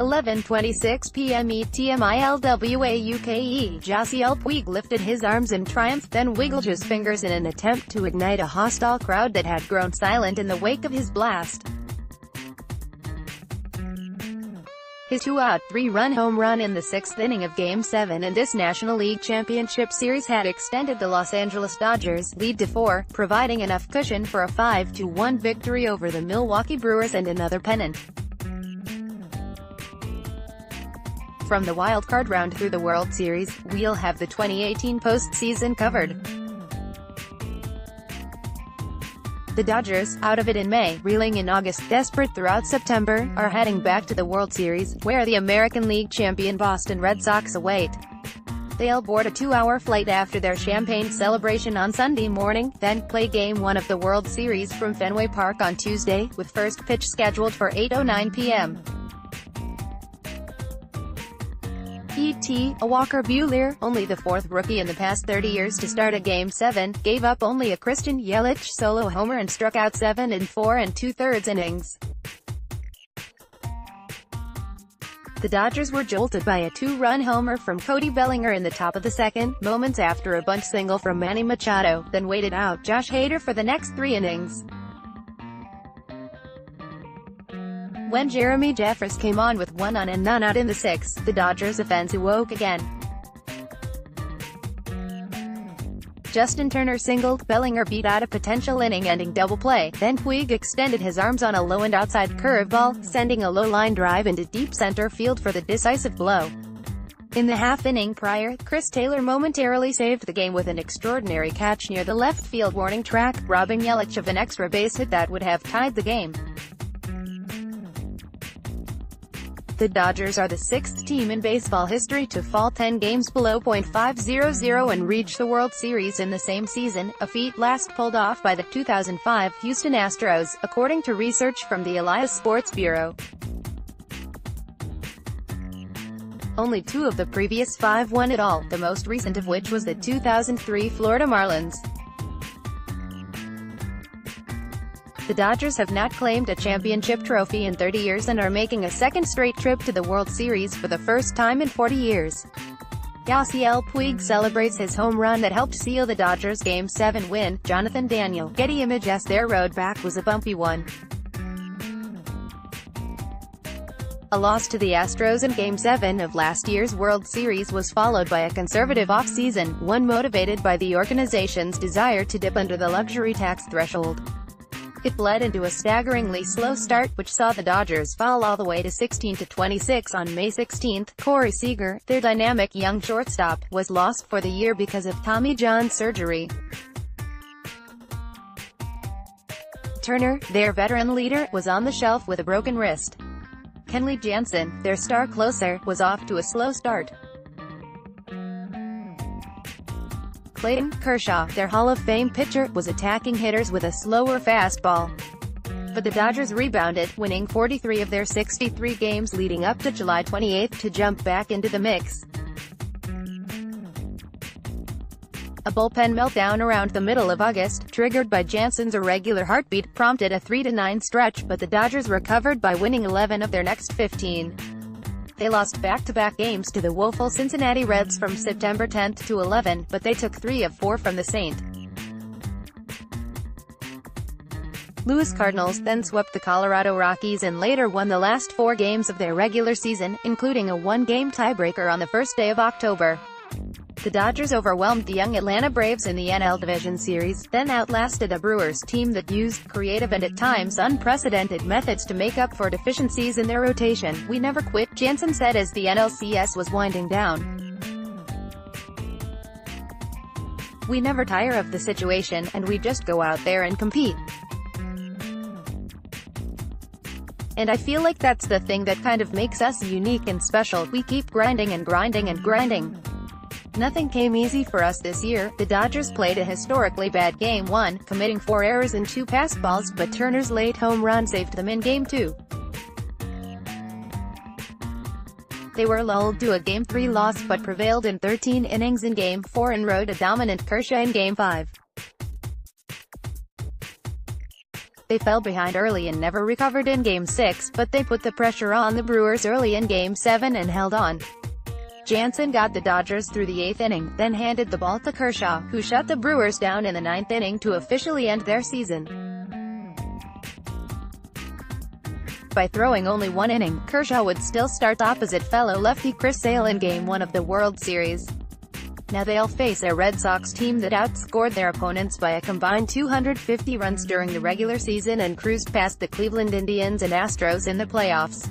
11:26 p.m. ETMILWAUKE Yasiel Puig lifted his arms in triumph, then wiggled his fingers in an attempt to ignite a hostile crowd that had grown silent in the wake of his blast. His 2-out, 3-run home run in the sixth inning of Game 7 in this National League Championship Series had extended the Los Angeles Dodgers' lead to 4, providing enough cushion for a 5-1 victory over the Milwaukee Brewers and another pennant. From the wild card round through the World Series, we'll have the 2018 postseason covered. The Dodgers, out of it in May, reeling in August, desperate throughout September, are heading back to the World Series, where the American League champion Boston Red Sox await. They'll board a 2-hour flight after their champagne celebration on Sunday morning, then play Game 1 of the World Series from Fenway Park on Tuesday, with first pitch scheduled for 8:09 p.m. Walker Buehler, only the fourth rookie in the past 30 years to start a Game 7, gave up only a Christian Yelich solo homer and struck out 7 in 4 2/3 innings. The Dodgers were jolted by a 2-run homer from Cody Bellinger in the top of the second, moments after a bunt single from Manny Machado, then waited out Josh Hader for the next 3 innings. When Jeremy Jeffress came on with 1 on and none out in the 6th, the Dodgers' offense awoke again. Justin Turner singled, Bellinger beat out a potential inning-ending double play, then Puig extended his arms on a low and outside curveball, sending a low-line drive into deep center field for the decisive blow. In the half-inning prior, Chris Taylor momentarily saved the game with an extraordinary catch near the left field warning track, robbing Yelich of an extra base hit that would have tied the game. The Dodgers are the 6th team in baseball history to fall 10 games below .500 and reach the World Series in the same season, a feat last pulled off by the 2005 Houston Astros, according to research from the Elias Sports Bureau. Only 2 of the previous 5 won it all, the most recent of which was the 2003 Florida Marlins. The Dodgers have not claimed a championship trophy in 30 years and are making a second straight trip to the World Series for the first time in 40 years. Yasiel Puig celebrates his home run that helped seal the Dodgers' Game 7 win. Jonathan Daniel, Getty Images. Their road back was a bumpy one. A loss to the Astros in Game 7 of last year's World Series was followed by a conservative off-season, one motivated by the organization's desire to dip under the luxury tax threshold. It bled into a staggeringly slow start, which saw the Dodgers fall all the way to 16-26 on May 16. Corey Seager, their dynamic young shortstop, was lost for the year because of Tommy John surgery. Turner, their veteran leader, was on the shelf with a broken wrist. Kenley Jansen, their star closer, was off to a slow start. Clayton Kershaw, their Hall of Fame pitcher, was attacking hitters with a slower fastball. But the Dodgers rebounded, winning 43 of their 63 games leading up to July 28 to jump back into the mix. A bullpen meltdown around the middle of August, triggered by Jansen's irregular heartbeat, prompted a 3-9 stretch, but the Dodgers recovered by winning 11 of their next 15. They lost back-to-back games to the woeful Cincinnati Reds from September 10 to 11, but they took 3 of 4 from the St. Louis Cardinals, then swept the Colorado Rockies and later won the last 4 games of their regular season, including a 1-game tiebreaker on the first day of October. The Dodgers overwhelmed the young Atlanta Braves in the NL Division Series, then outlasted a Brewers team that used creative and at times unprecedented methods to make up for deficiencies in their rotation. "We never quit," Jansen said as the NLCS was winding down. "We never tire of the situation, and we just go out there and compete. And I feel like that's the thing that kind of makes us unique and special. We keep grinding and grinding and grinding." Nothing came easy for us this year. The Dodgers played a historically bad Game 1, committing 4 errors and 2 pass balls, but Turner's late home run saved them in Game 2. They were lulled to a Game 3 loss but prevailed in 13 innings in Game 4 and rode a dominant Kershaw in Game 5. They fell behind early and never recovered in Game 6, but they put the pressure on the Brewers early in Game 7 and held on. Jansen got the Dodgers through the 8th inning, then handed the ball to Kershaw, who shut the Brewers down in the 9th inning to officially end their season. By throwing only one inning, Kershaw would still start opposite fellow lefty Chris Sale in Game 1 of the World Series. Now they'll face a Red Sox team that outscored their opponents by a combined 250 runs during the regular season and cruised past the Cleveland Indians and Astros in the playoffs.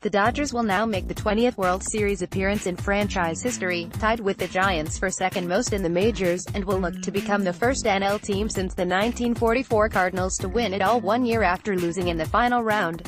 The Dodgers will now make the 20th World Series appearance in franchise history, tied with the Giants for second most in the majors, and will look to become the first NL team since the 1944 Cardinals to win it all 1 year after losing in the final round.